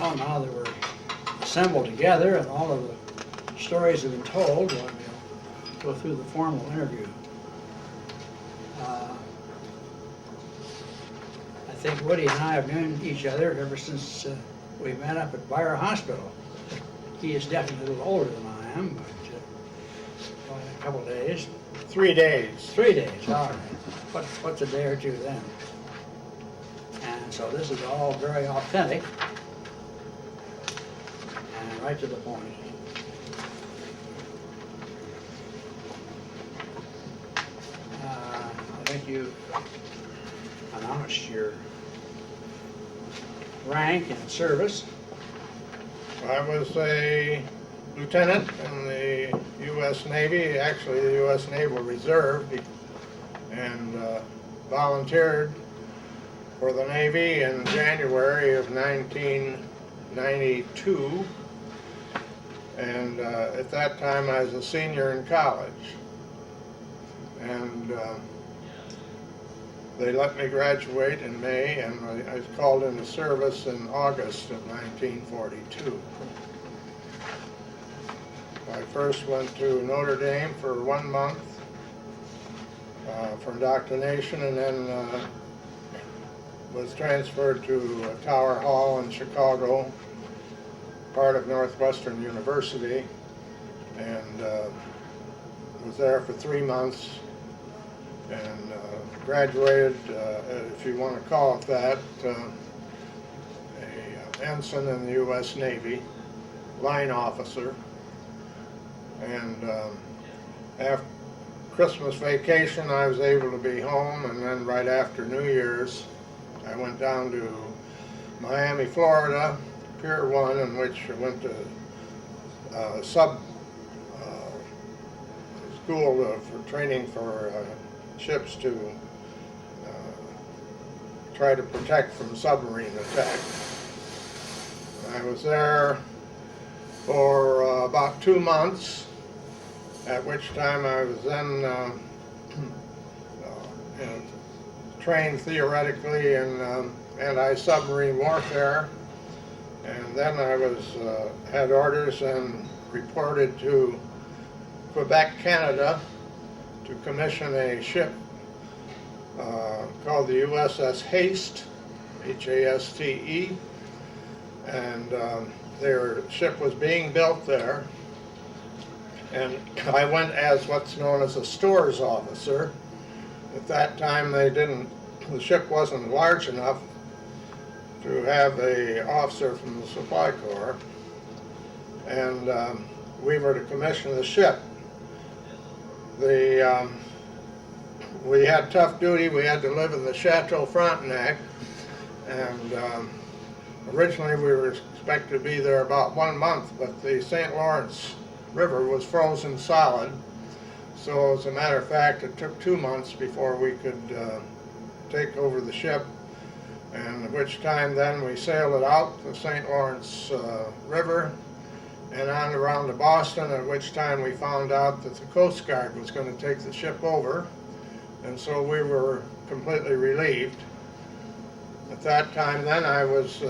Well, now that we're assembled together and all of the stories have been told, well, we'll go through the formal interview. I think Woody and I have known each other ever since we met up at Byron Hospital. He is definitely a little older than I am, but only a couple of days. 3 days. 3 days, all right. What's a day or two then? And so this is all very authentic and right to the point. I think you announced your rank and service. I was a lieutenant in the U.S. Navy, actually the U.S. Naval Reserve, and volunteered for the Navy in January of 1992. And at that time I was a senior in college. And they let me graduate in May, and I was called into service in August of 1942. I first went to Notre Dame for 1 month for indoctrination, and then was transferred to Tower Hall in Chicago, part of Northwestern University, and was there for 3 months, and graduated, if you want to call it that, a ensign in the U.S. Navy, line officer. And after Christmas vacation I was able to be home, and then right after New Year's I went down to Miami, Florida, Pier 1, in which I went to school for training for ships to try to protect from submarine attack. I was there for about 2 months, at which time I was then trained theoretically in anti-submarine warfare, and then I was had orders and reported to Quebec, Canada, to commission a ship called the USS Haste, H-A-S-T-E, and their ship was being built there, and I went as what's known as a stores officer. At that time the ship wasn't large enough to have an officer from the Supply Corps, and we were to commission the ship. We had tough duty. We had to live in the Chateau Frontenac, and originally we were expected to be there about 1 month, but the St. Lawrence River was frozen solid. So as a matter of fact, it took 2 months before we could take over the ship, and at which time then we sailed it out the St. Lawrence River and on around to Boston, at which time we found out that the Coast Guard was going to take the ship over, and so we were completely relieved. At that time then I was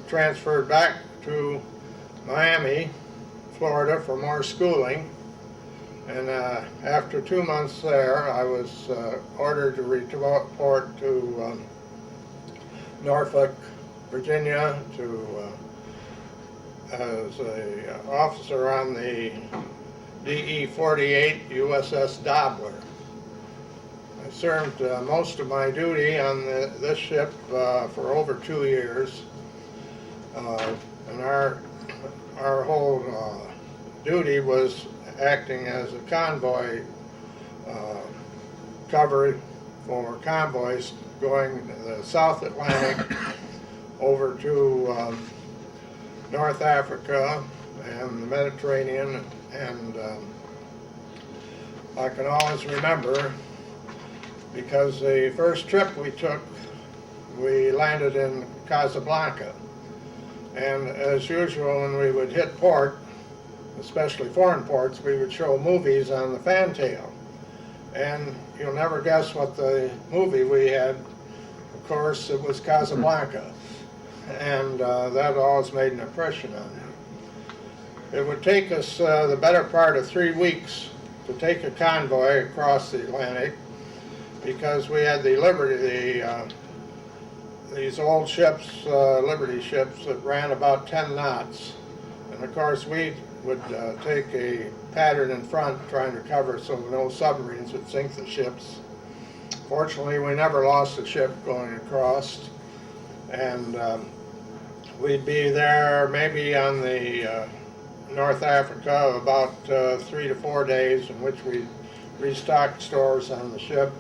transferred back to Miami, Florida for more schooling, and after 2 months there I was ordered to report to Norfolk, Virginia, as an officer on the DE-48 USS Dobler. I served most of my duty on this ship for over 2 years, and our whole duty was acting as a convoy cover for convoys going the South Atlantic over to North Africa and the Mediterranean, and I can always remember, because the first trip we took, we landed in Casablanca, and as usual when we would hit port, especially foreign ports, we would show movies on the fantail, and you'll never guess what the movie we had. Of course, it was Casablanca. and that always made an impression on me. It would take us the better part of 3 weeks to take a convoy across the Atlantic, because we had the Liberty, these old ships, Liberty ships that ran about 10 knots. And of course we would take a pattern in front trying to cover so no submarines would sink the ships. Fortunately, we never lost a ship going across, and we'd be there maybe on the North Africa about 3 to 4 days, in which we restock stores on the ship,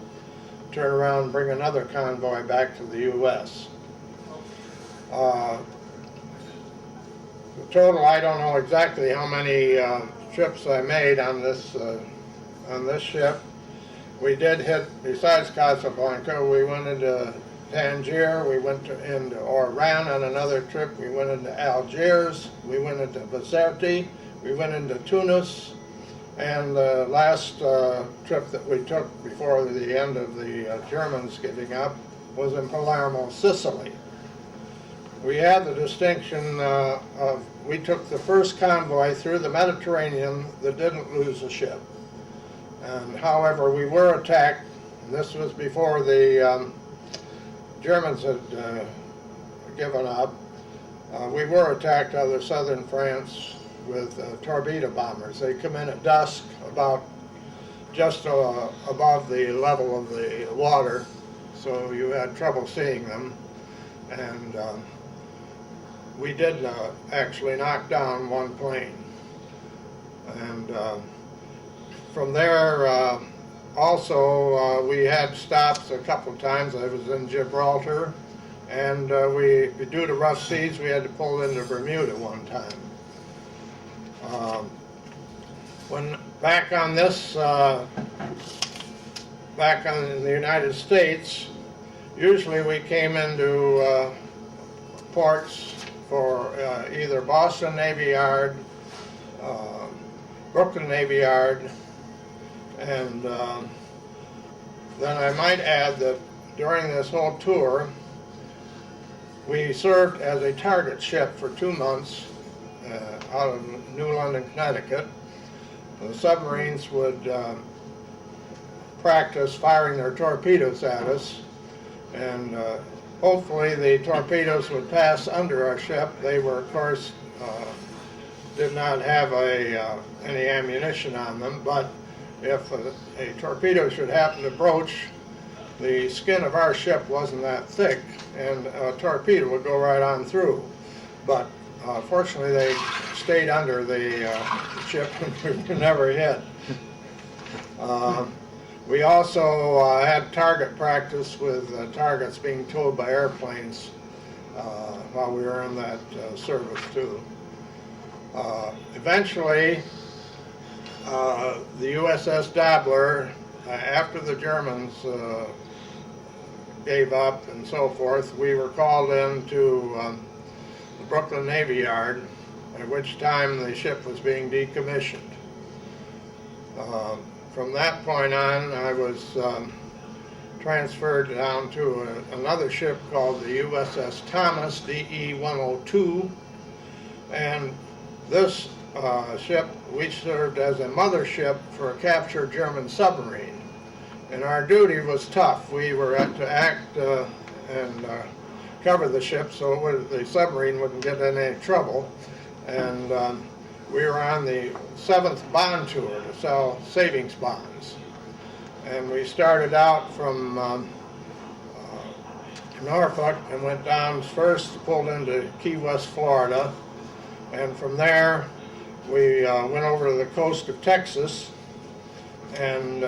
turn around and bring another convoy back to the U.S. The total, I don't know exactly how many trips I made on this ship. We did hit, besides Casablanca, we went into Tangier, we went into Oran on another trip, we went into Algiers, we went into Bizerte, we went into Tunis, and the last trip that we took before the end of the Germans giving up was in Palermo, Sicily. We had the distinction of, we took the first convoy through the Mediterranean that didn't lose a ship. And however, we were attacked, and this was before the Germans had given up. We were attacked out of southern France with torpedo bombers. They come in at dusk, about just above the level of the water, so you had trouble seeing them. And we did actually knock down one plane. And from there, also, we had stops a couple of times. I was in Gibraltar, and due to rough seas, we had to pull into Bermuda one time. When back on this, back in the United States, usually we came into ports for either Boston Navy Yard, Brooklyn Navy Yard, and then I might add that during this whole tour, we served as a target ship for 2 months out of New London, Connecticut. The submarines would practice firing their torpedoes at us, and hopefully the torpedoes would pass under our ship. They were, of course, did not have any ammunition on them, but if a torpedo should happen to broach, the skin of our ship wasn't that thick, and a torpedo would go right on through. But fortunately, they stayed under the ship and we never hit. We also had target practice with targets being towed by airplanes while we were in that service too. Eventually, the USS Dabbler, after the Germans gave up and so forth, we were called into the Brooklyn Navy Yard, at which time the ship was being decommissioned. From that point on, I was transferred down to another ship called the USS Thomas, DE-102, and this ship, we served as a mothership for a captured German submarine. And our duty was tough. We were to act and cover the ship so the submarine wouldn't get in any trouble. And we were on the 7th bond tour to sell savings bonds. And we started out from Norfolk and went down first, pulled into Key West, Florida. And from there, we went over to the coast of Texas and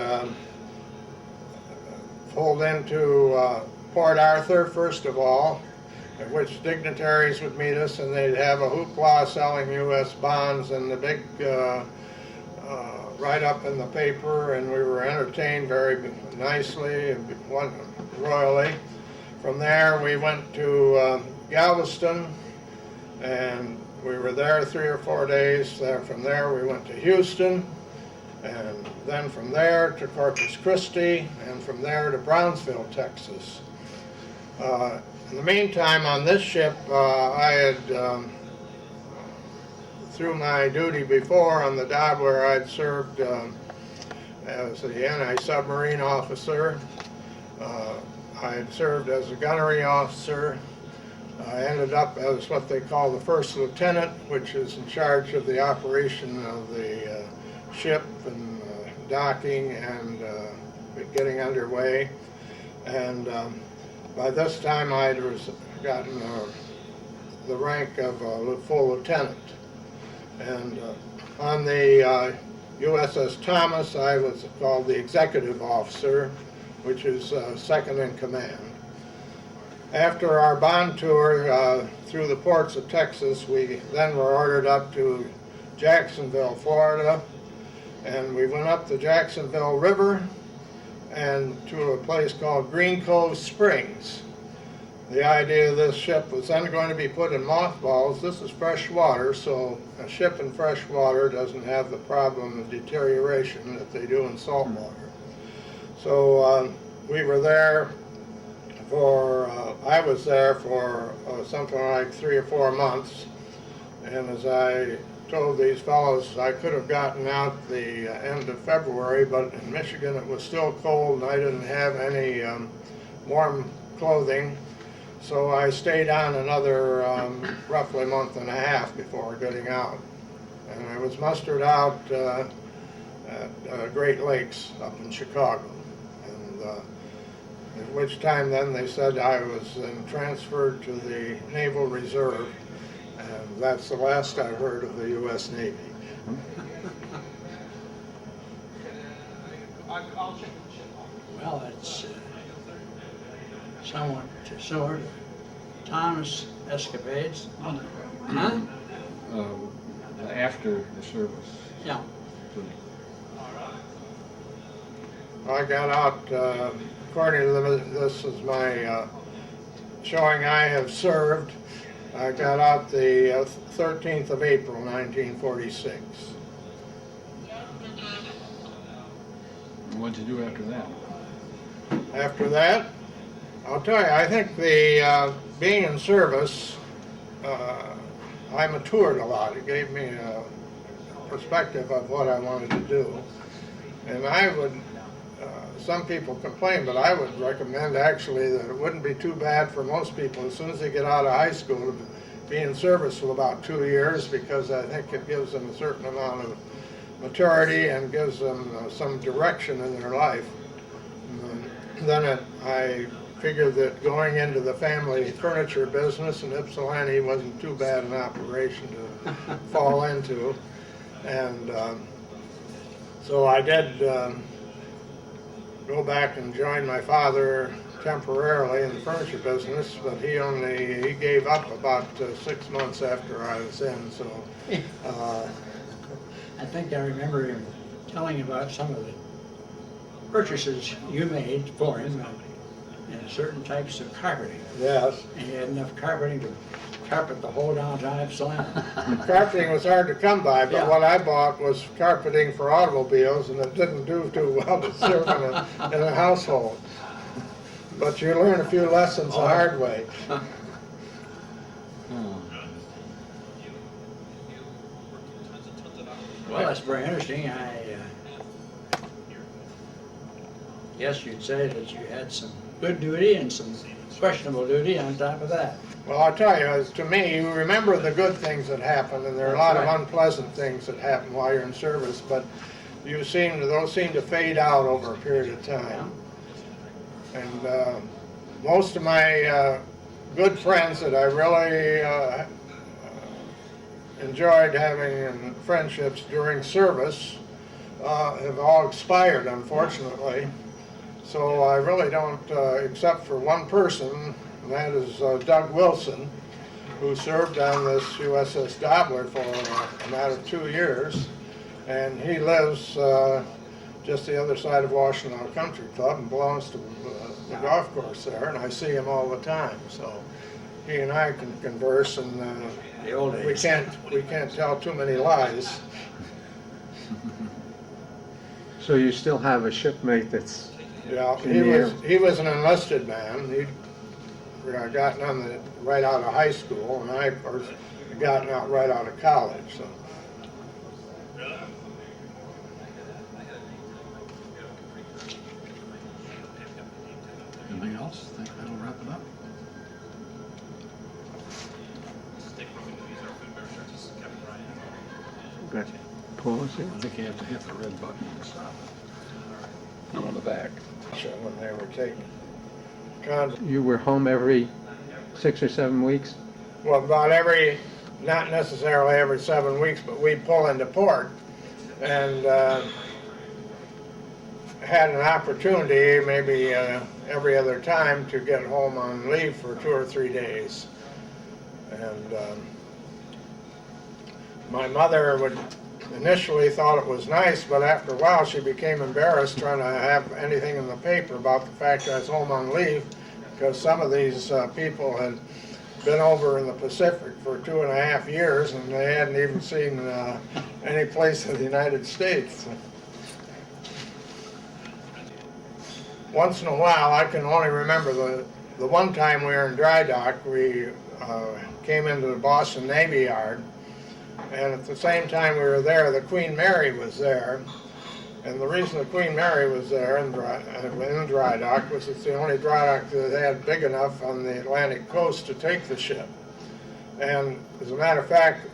pulled into Port Arthur, first of all, at which dignitaries would meet us, and they'd have a hoopla selling U.S. bonds and the big write-up in the paper, and we were entertained very nicely and royally. From there, we went to Galveston, and we were there 3 or 4 days. From there, we went to Houston, and then from there to Corpus Christi, and from there to Brownsville, Texas. In the meantime, on this ship, I had, through my duty before on the Dabbler, I'd served as the anti-submarine officer. I had served as a gunnery officer. I ended up as what they call the first lieutenant, which is in charge of the operation of the ship and docking and getting underway. And by this time I'd gotten the rank of full lieutenant. And on the USS Thomas I was called the executive officer, which is second in command. After our bond tour through the ports of Texas, we then were ordered up to Jacksonville, Florida, and we went up the Jacksonville River and to a place called Green Cove Springs. The idea of this ship was then going to be put in mothballs. This is fresh water, so a ship in fresh water doesn't have the problem of deterioration that they do in salt water. So we were there for, I was there for something like 3 or 4 months, and as I told these fellows, I could have gotten out the end of February, but in Michigan it was still cold and I didn't have any warm clothing, so I stayed on another roughly a month and a half before getting out. And I was mustered out at Great Lakes up in Chicago. And at which time then they said I was then transferred to the Naval Reserve, and that's the last I heard of the U.S. Navy. Well, it's somewhat similar to Tom's escapades. Huh? After the service. Yeah. I got out, according to this is my showing I have served. I got out the 13th of April, 1946. What did you do after that? After that, I'll tell you, I think the being in service, I matured a lot. It gave me a perspective of what I wanted to do. And I would, some people complain, but I would recommend actually that it wouldn't be too bad for most people as soon as they get out of high school to be in service for about 2 years, because I think it gives them a certain amount of maturity and gives them some direction in their life. And then I figured that going into the family furniture business in Ypsilanti wasn't too bad an operation to fall into. And so I did go back and join my father temporarily in the furniture business, but he gave up about 6 months after I was in. So I think I remember him telling about some of the purchases you made for him in certain types of carpeting. yes, And he had enough carpeting to carpet the whole downtown Ypsilanti. carpeting was hard to come by, but Yeah. what I bought was carpeting for automobiles, and it didn't do too well to serve in a household. But you learn a few lessons the hard way. Well, that's very interesting. I guess you'd say that you had some good duty and some questionable duty on top of that. Well, I'll tell you, as to me, you remember the good things that happen, and there are a lot of unpleasant things that happen while you're in service, but those seem to fade out over a period of time. And most of my good friends that I really enjoyed having in friendships during service have all expired, unfortunately. So I really don't, except for one person, and that is Doug Wilson, who served on this USS Dabbler for a matter of 2 years. And he lives just the other side of Washtenaw Country Club and belongs to the golf course there, and I see him all the time. So he and I can converse, and The old we days. can't tell too many lies. So you still have a shipmate that's Yeah, In the air. he was an enlisted man. He gotten on right out of high school, and I, of course, had gotten out right out of college. So. Anything else? I think that'll wrap it up. Got pause here. I think you have to hit the red button and stop it. On the back. So when they were taking cons, You were home every 6 or 7 weeks? well, about every, not necessarily every 7 weeks, but we'd pull into port and had an opportunity, maybe every other time, to get home on leave for 2 or 3 days. And my mother would initially thought it was nice, but after a while she became embarrassed trying to have anything in the paper about the fact I was home on leave, because some of these people had been over in the Pacific for 2.5 years and they hadn't even seen any place in the United States. Once in a while, I can only remember the one time we were in dry dock, we came into the Boston Navy Yard, and at the same time we were there, the Queen Mary was there. And the reason the Queen Mary was there in dry dock was it's the only dry dock that they had big enough on the Atlantic coast to take the ship. And as a matter of fact,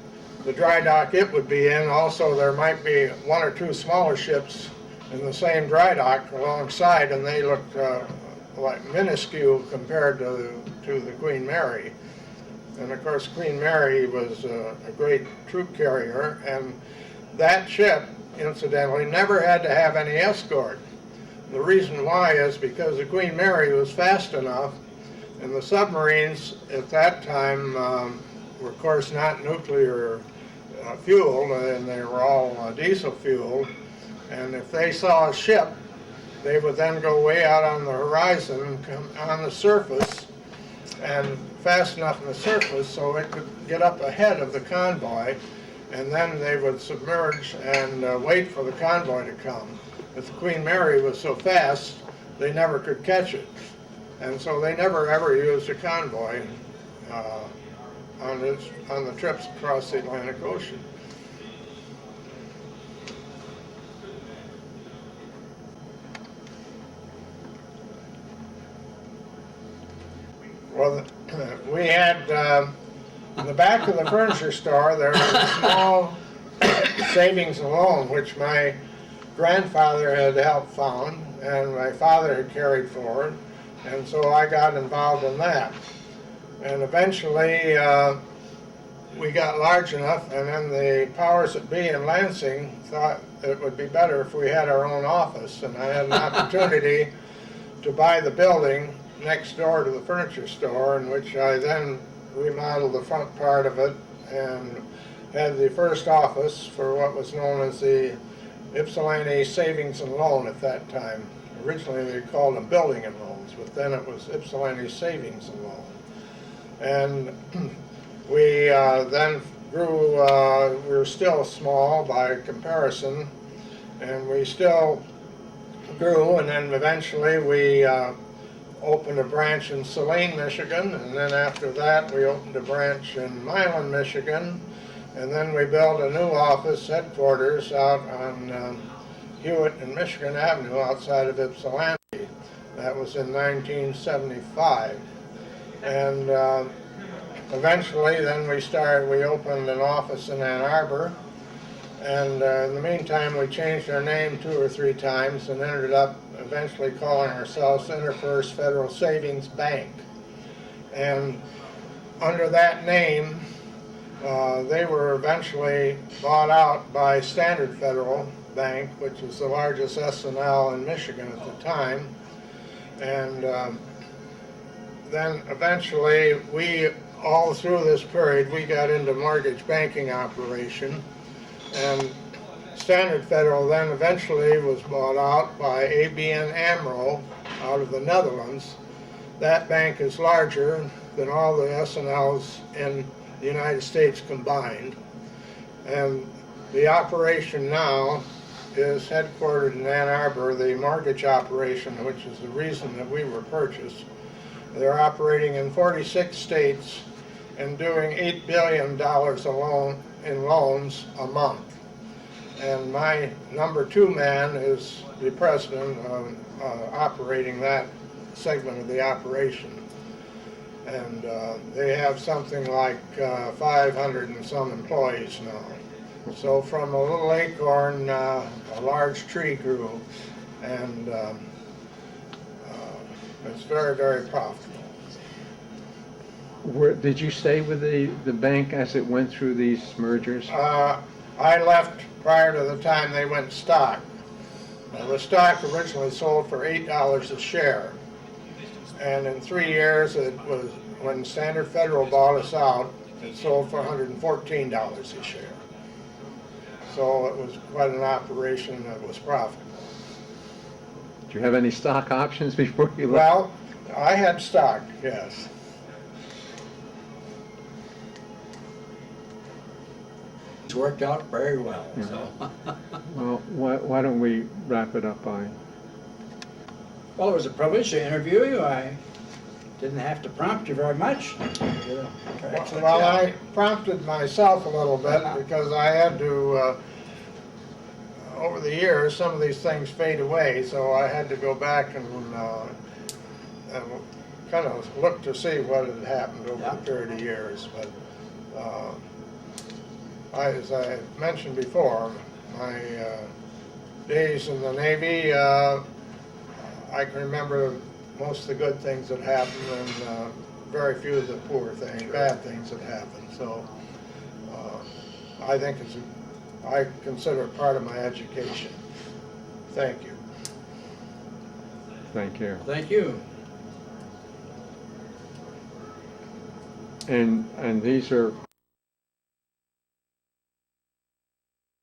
the dry dock it would be in, also there might be 1 or 2 smaller ships in the same dry dock alongside, and they looked like minuscule compared to the Queen Mary. And of course, Queen Mary was a great troop carrier, and that ship, incidentally, never had to have any escort. The reason why is because the Queen Mary was fast enough, and the submarines at that time were, of course, not nuclear fueled, and they were all diesel fueled. And if they saw a ship, they would then go way out on the horizon, come on the surface, and fast enough on the surface so it could get up ahead of the convoy, and then they would submerge and wait for the convoy to come. But the Queen Mary was so fast, they never could catch it. And so they never ever used a convoy on the trips across the Atlantic Ocean. Well, we had, in the back of the furniture store, there was a small savings and loan, which my grandfather had helped found, and my father had carried forward, and so I got involved in that. And eventually, we got large enough, and then the powers that be in Lansing thought it would be better if we had our own office, and I had an opportunity to buy the building next door to the furniture store, in which I then remodeled the front part of it and had the first office for what was known as the Ypsilanti Savings and Loan at that time. Originally they called them Building and Loans, but then it was Ypsilanti Savings and Loan. And we then grew, we were still small by comparison, and we still grew, and then eventually we opened a branch in Saline, Michigan, and then after that we opened a branch in Milan, Michigan, and then we built a new office headquarters out on Hewitt and Michigan Avenue outside of Ypsilanti. That was in 1975. And eventually then we opened an office in Ann Arbor, and in the meantime we changed our name 2 or 3 times and ended up eventually calling ourselves InterFirst Federal Savings Bank. And under that name, they were eventually bought out by Standard Federal Bank, which was the largest S&L in Michigan at the time. And then eventually, all through this period, we got into mortgage banking operation. And Standard Federal then eventually was bought out by ABN AMRO out of the Netherlands. That bank is larger than all the S&Ls in the United States combined. And the operation now is headquartered in Ann Arbor, the mortgage operation, which is the reason that we were purchased. They're operating in 46 states and doing $8 billion in loans a month. And my number 2 man is the president operating that segment of the operation. And they have something like 500 and some employees now. So from a little acorn, a large tree grew, and it's very, very profitable. Did you stay with the bank as it went through these mergers? I left prior to the time they went stock. The stock originally sold for $8 a share. And in 3 years, it was, when Standard Federal bought us out, it sold for $114 a share. So it was quite an operation that was profitable. Did you have any stock options before you left? Well, I had stock, yes. It's worked out very well, so. Well, why don't we wrap it up by... Well, it was a privilege to interview you. I didn't have to prompt you very much. You did an excellent Well, job. I prompted myself a little bit because I had to, over the years, some of these things fade away, so I had to go back and kind of look to see what had happened over the period of years. But as I mentioned before, my days in the Navy, I can remember most of the good things that happened and very few of the poor things, bad things that happened. So I think I consider it part of my education. Thank you. Thank you. Thank you. And these are